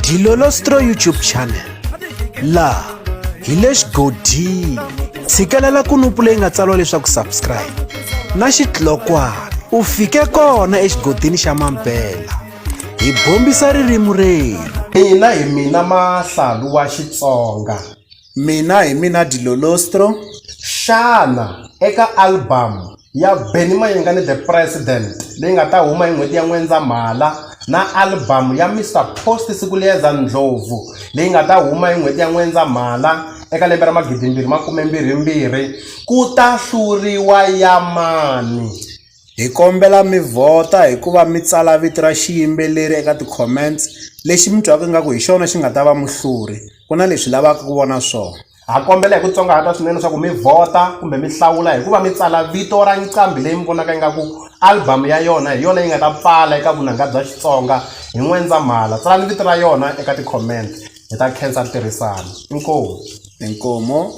Dilolostro YouTube channel la hi le xigodini tshikelela kunupu leyi nga tsariwa leswaku subscribe na xitlokwana u fike kona exigodini xa Mampela hi bombisa ririmi rero mina Mahlalu wa Xitsonga hi mina Dilolostro Xana eka album ya Benny Mayengani the President leyi nga ta huma hi n'hweti ya N'wendzamhala na album ya Mr Post siku liyeza Ndlovu leyi nga ta huma hi n'hweti ya N'wendzamhala eka lembe ra 2022 ku ta hluriwa ya mani. hi kombela mi vota hikuva mi tsala vito ra xiyimbeleri eka ti-comments lexi mi twaka ingaku hi xona xi nga ta va muhluri ku na leswi lavaka ku vona swona. Ha kombela hi ku tsongahata swinene swa ku mi vota kumbe mi hlawula hikuva mi tsala vito ra nqambi leyi mi vonaka ingaku album ya yona hi yona yi nga ta pfala eka vunanga bya Xitsonga hi N'wendzamhala. Tsalani vito ra yona eka ti-comment hi ta khensa tirhisano. Inkomu. Inkomo.